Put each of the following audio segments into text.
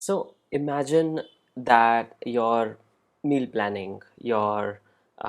So imagine that your meal planning, your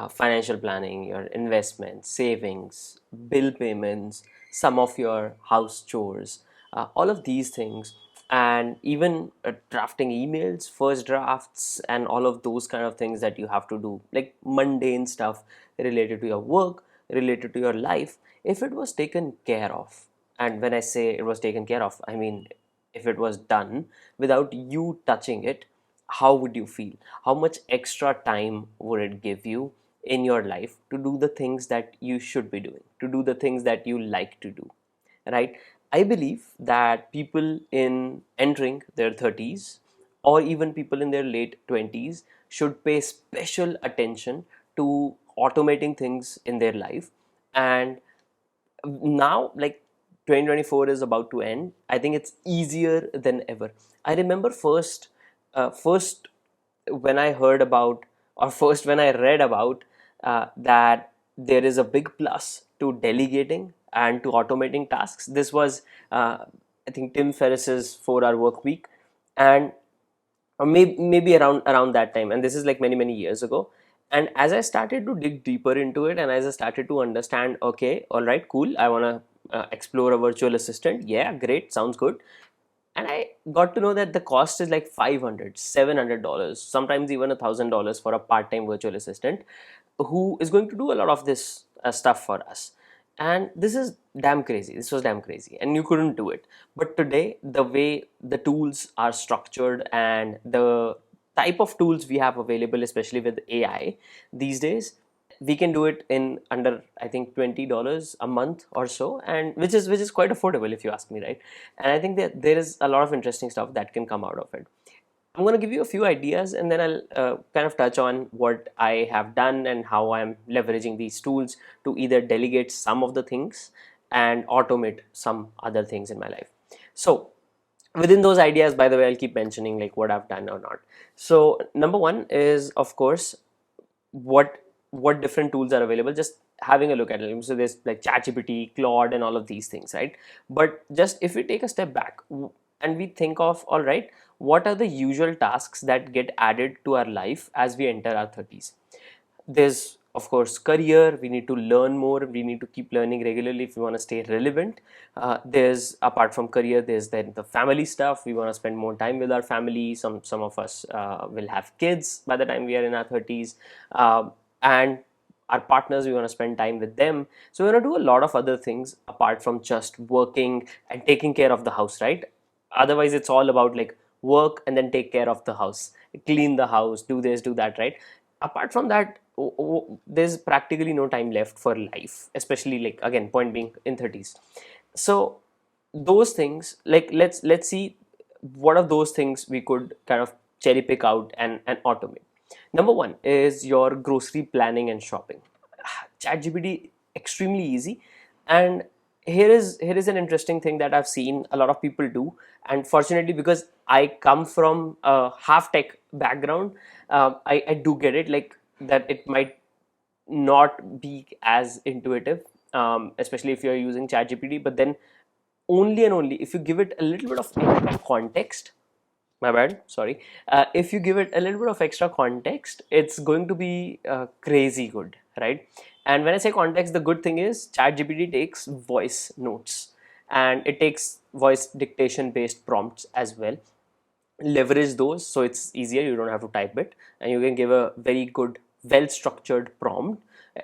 financial planning, your investments, savings, bill payments, some of your house chores, all of these things, and even drafting emails, first drafts, and all of those kind of things that you have to do, like mundane stuff related to your work, related to your life, if it was taken care of. And when I say it was taken care of, I mean if it was done without you touching it, how would you feel? How much extra time would it give you in your life to do the things that you should be doing, to do the things that you like to do, right? I believe that people in entering their 30s or even people in their late 20s should pay special attention to automating things in their life. And now, like, 2024 is about to end, I think it's easier than ever. I remember first when I heard about, or first when I read about, that there is a big plus to delegating and to automating tasks. This was, I think, Tim Ferriss's 4-hour work week. And or maybe around that time, and this is like many years ago. And as I started to dig deeper into it, and as I started to understand, okay, all right, cool, I want to explore a virtual assistant. Yeah, great, sounds good. And I got to know that the cost is like 500, $700, sometimes even $1,000 for a part-time virtual assistant who is going to do a lot of this stuff for us. And this is damn crazy. This was damn crazy, and you couldn't do it. But today, the way the tools are structured and the type of tools we have available, especially with AI these days, we can do it in under, I think, $20 a month or so, and which is quite affordable if you ask me, right? And I think that there is a lot of interesting stuff that can come out of it. I'm going to give you a few ideas, and then I'll kind of touch on what I have done and how I'm leveraging these tools to either delegate some of the things and automate some other things in my life. So, within those ideas, by the way, I'll keep mentioning like what I've done or not. So, number one is, of course, what different tools are available. Just having a look at it. So there's like ChatGPT, Claude, and all of these things, right? But just if we take a step back and we think of, all right, what are the usual tasks that get added to our life as we enter our 30s? There's, of course, career. We need to learn more. We need to keep learning regularly if we want to stay relevant. There's, apart from career, there's then the family stuff. We want to spend more time with our family. Some of us will have kids by the time we are in our 30s. And our partners, we want to spend time with them. So we want to do a lot of other things apart from just working and taking care of the house, right? Otherwise it's all about like work and then take care of the house, clean the house, do this, do that, right? Apart from that, there's practically no time left for life, especially, like, again, point being, in 30s. So those things, like, let's see what of those things we could kind of cherry pick out and automate. Number one is your grocery planning and shopping. ChatGPT, extremely easy. And here is an interesting thing that I've seen a lot of people do. And fortunately, because I come from a half tech background, I do get it, like, that it might not be as intuitive, especially if you're using ChatGPT. But then, only and only if you give it a little bit of extra context, my bad, sorry, if you give it a little bit of extra context, it's going to be crazy good, right? And when I say context, the good thing is ChatGPT takes voice notes, and it takes voice dictation based prompts as well. Leverage those so it's easier, you don't have to type it, and you can give a very good, well structured prompt,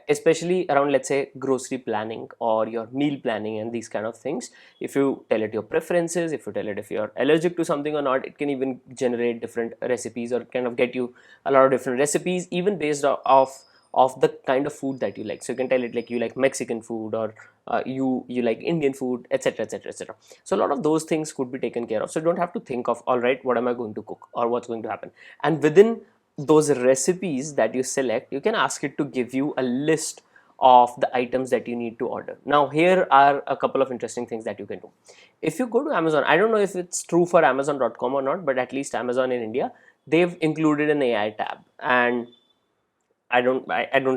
especially around, let's say, grocery planning or your meal planning and these kind of things. If you tell it your preferences, if you tell it if you're allergic to something or not, it can even generate different recipes, or kind of get you a lot of different recipes, even based of the kind of food that you like. So you can tell it like you like Mexican food, or you like Indian food, etc, etc, etc. So a lot of those things could be taken care of, so you don't have to think of, all right, what am I going to cook or what's going to happen. And within those recipes that you select, you can ask it to give you a list of the items that you need to order. Now here are a couple of interesting things that you can do. If you go to Amazon, I don't know if it's true for Amazon.com or not, but at least Amazon in India, they've included an AI tab. And I don't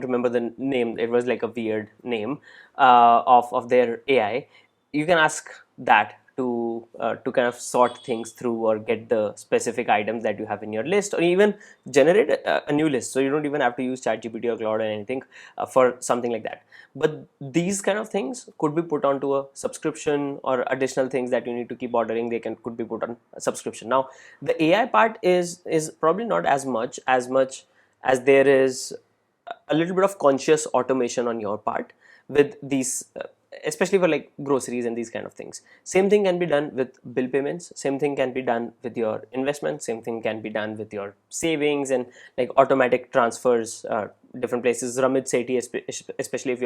remember the name. It was like a weird name of their AI. You can ask that to to kind of sort things through or get the specific items that you have in your list, or even generate a new list. So you don't even have to use ChatGPT or Cloud or anything for something like that. But these kind of things could be put onto a subscription, or additional things that you need to keep ordering, they could be put on a subscription. Now the AI part is probably not as much as there is a little bit of conscious automation on your part with these, especially for like groceries and these kind of things. Same thing can be done with bill payments, same thing can be done with your investments, same thing can be done with your savings and like automatic transfers, different places. Ramit Sethi, especially if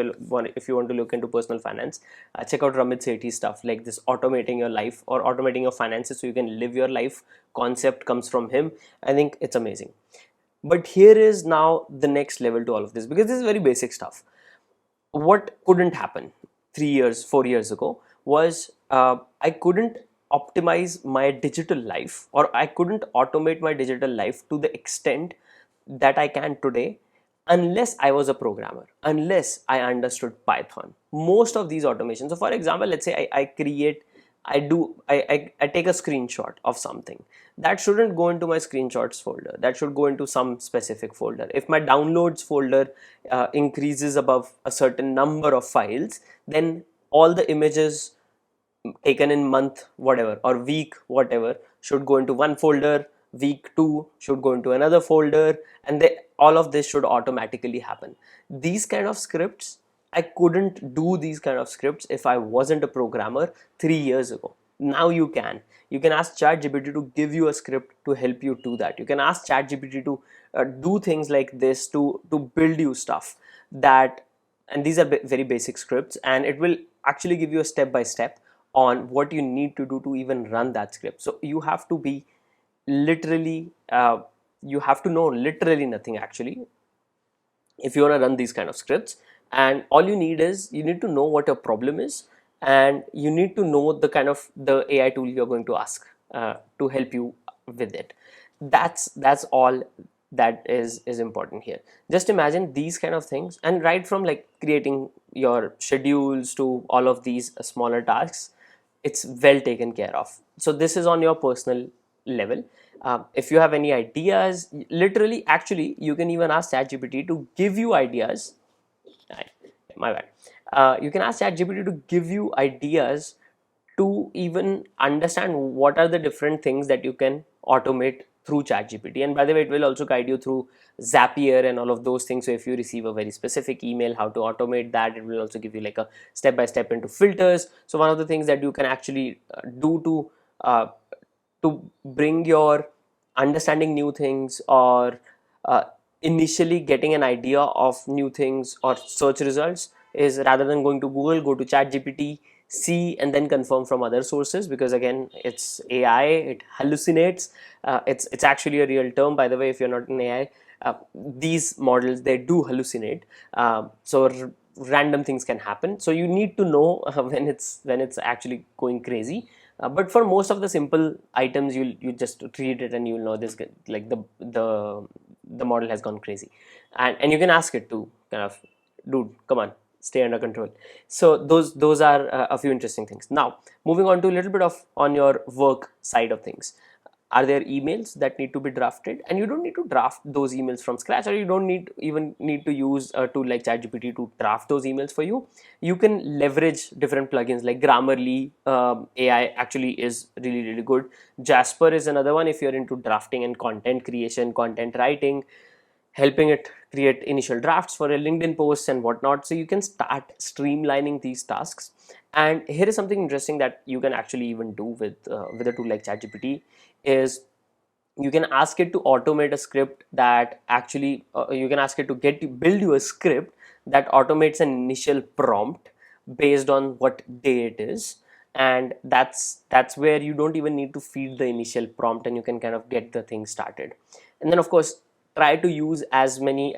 you want to look into personal finance, check out Ramit Sethi stuff, like this automating your life or automating your finances so you can live your life concept comes from him. I think it's amazing. But here is now the next level to all of this, because this is very basic stuff. What couldn't happen 3 years, 4 years ago was, I couldn't optimize my digital life, or I couldn't automate my digital life to the extent that I can today, unless I was a programmer, unless I understood Python. Most of these automations. So, for example, let's say I create, I take a screenshot of something. That shouldn't go into my screenshots folder. That should go into some specific folder. If my downloads folder increases above a certain number of files, then all the images taken in month whatever or week whatever should go into one folder. Week 2 should go into another folder, and all of this should automatically happen. These kind of scripts, I couldn't do these kind of scripts if I wasn't a programmer 3 years ago. Now you can ask ChatGPT to give you a script to help you do that. You can ask ChatGPT to do things like this to build you stuff that, and these are very basic scripts, and it will actually give you a step by step on what you need to do to even run that script. So you have to be literally, you have to know literally nothing actually if you want to run these kind of scripts. And all you need is, you need to know what your problem is, and you need to know the kind of the AI tool you're going to ask to help you with it. That's all that is important here. Just imagine these kind of things, and right from like creating your schedules to all of these smaller tasks, it's well taken care of. So this is on your personal level. If you have any ideas, literally, actually, you can even ask ChatGPT to give you ideas. Right, my bad. You can ask ChatGPT to give you ideas to even understand what are the different things that you can automate through ChatGPT. And by the way, it will also guide you through Zapier and all of those things. So if you receive a very specific email, how to automate that, it will also give you like a step by step into filters. So one of the things that you can actually do to bring your understanding new things, or uh, initially getting an idea of new things or search results, is rather than going to Google, go to ChatGPT, see and then confirm from other sources, because again, it's AI, it hallucinates. It's actually a real term, by the way, if you're not in AI. These models, they do hallucinate. So random things can happen, so you need to know when it's actually going crazy. But for most of the simple items, you just read it and you'll know this, like the model has gone crazy. And you can ask it to kind of, dude, come on, stay under control. So those are a few interesting things. Now moving on to a little bit of on your work side of things. Are there emails that need to be drafted, and you don't need to draft those emails from scratch, or you don't even need to use a tool like ChatGPT to draft those emails for you. You can leverage different plugins like Grammarly. AI actually is really good. Jasper is another one if you're into drafting and content creation, content writing, helping it create initial drafts for a LinkedIn posts and whatnot. So you can start streamlining these tasks. And here is something interesting that you can actually even do with a tool like ChatGPT is, you can ask it to automate a script that actually, you can ask it to build you a script that automates an initial prompt based on what day it is. And that's where you don't even need to feed the initial prompt, and you can kind of get the thing started. And then of course, try to use as many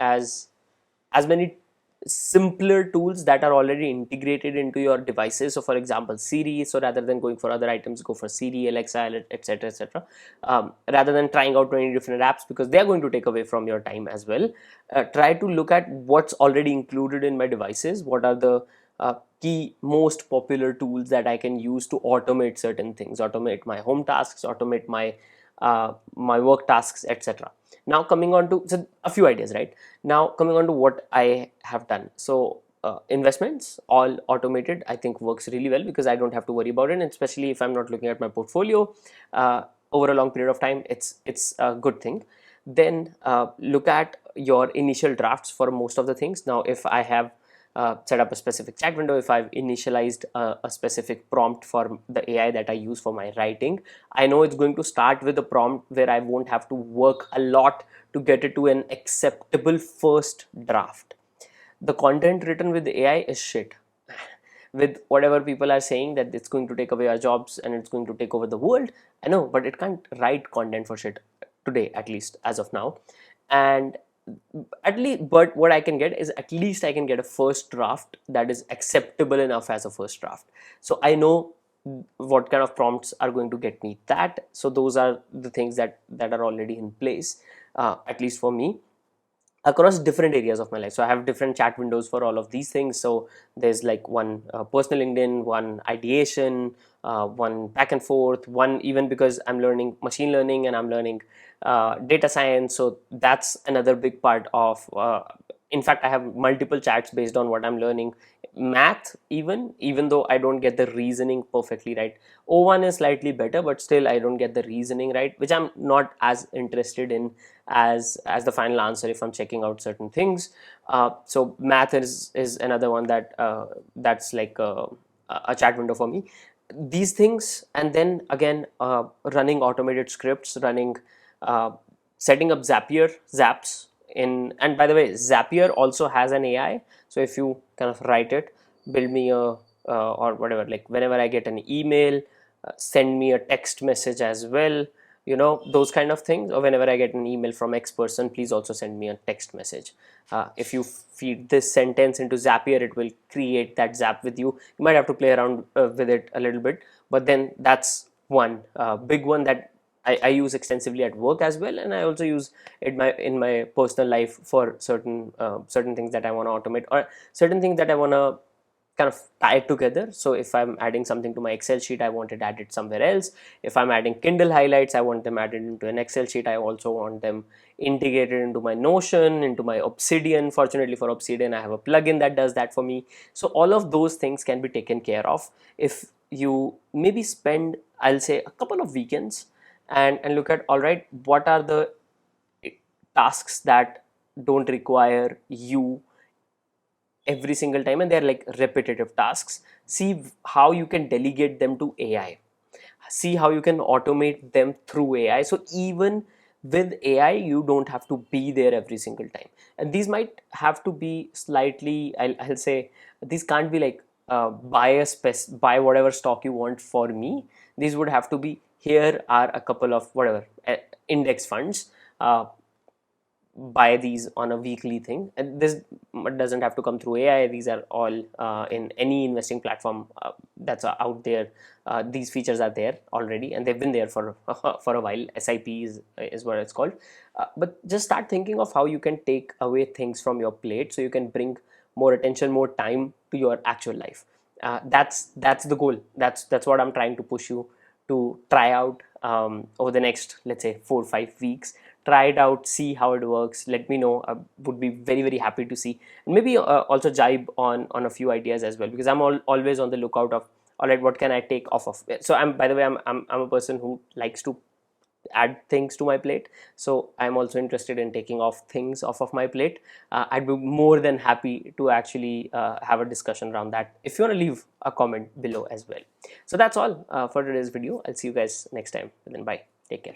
simpler tools that are already integrated into your devices. So for example, Siri. So rather than going for other items, go for Siri, Alexa, etc, etc. Rather than trying out 20 different apps, because they are going to take away from your time as well. Try to look at what's already included in my devices, what are the key most popular tools that I can use to automate certain things, automate my home tasks, automate my work tasks, etc. Now coming on to, so a few ideas, right? Now coming on to what I have done. So investments all automated, I think works really well because I don't have to worry about it, and especially if I'm not looking at my portfolio over a long period of time, it's a good thing. Then look at your initial drafts for most of the things. Now if I have set up a specific chat window, if I've initialized a specific prompt for the AI that I use for my writing, I know it's going to start with a prompt where I won't have to work a lot to get it to an acceptable first draft. The content written with AI is shit. With whatever people are saying that it's going to take away our jobs and it's going to take over the world, I know, but it can't write content for shit today, at least as of now. And at least, but what I can get is at least I can get a first draft that is acceptable enough as a first draft. So I know what kind of prompts are going to get me that. So those are the things that are already in place, at least for me, across different areas of my life. So I have different chat windows for all of these things. So there's like one personal LinkedIn, one ideation, one back and forth, one even because I'm learning machine learning and I'm learning data science. So that's another big part of. In fact, I have multiple chats based on what I'm learning. Math, even though I don't get the reasoning perfectly right. O1 is slightly better, but still I don't get the reasoning right, which I'm not as interested in as the final answer if I'm checking out certain things. So math is another one that's like a chat window for me. These things, and then again running automated scripts, running uh, setting up zaps in. And by the way, Zapier also has an AI. So if you kind of write it, build me a or whatever, like whenever I get an email, send me a text message as well, those kind of things. Or whenever I get an email from X person, please also send me a text message. If you feed this sentence into Zapier, it will create that zap with you. You might have to play around with it a little bit, but then that's one big one that I use extensively at work as well, and I also use it in my personal life for certain things that I want to automate, or certain things that I want to kind of tie it together. So if I'm adding something to my Excel sheet, I want it added somewhere else. If I'm adding Kindle highlights, I want them added into an Excel sheet. I also want them integrated into my Notion, into my Obsidian. Fortunately for Obsidian, I have a plugin that does that for me. So all of those things can be taken care of if you maybe spend, I'll say, a couple of weekends and look at, all right, what are the tasks that don't require you every single time, and they're like repetitive tasks. See how you can delegate them to AI, see how you can automate them through AI. So even with AI, you don't have to be there every single time. And these might have to be slightly, I'll say, these can't be like buy whatever stock you want for me. These would have to be, here are a couple of whatever index funds, buy these on a weekly thing. And this doesn't have to come through AI. These are all in any investing platform that's out there. These features are there already, and they've been there for for a while. SIP is what it's called. But just start thinking of how you can take away things from your plate so you can bring more attention, more time to your actual life. That's the goal. That's what I'm trying to push you to try out over the next, let's say, 4 or 5 weeks. Try it out, see how it works, let me know. I would be very very happy to see, and maybe also jibe on a few ideas as well, because I'm always on the lookout of, all right, what can I take off of it. So I'm, by the way, I'm a person who likes to add things to my plate. So I'm also interested in taking off things off of my plate. I'd be more than happy to actually have a discussion around that if you want to leave a comment below as well. So that's all for today's video. I'll see you guys next time. And then bye, take care.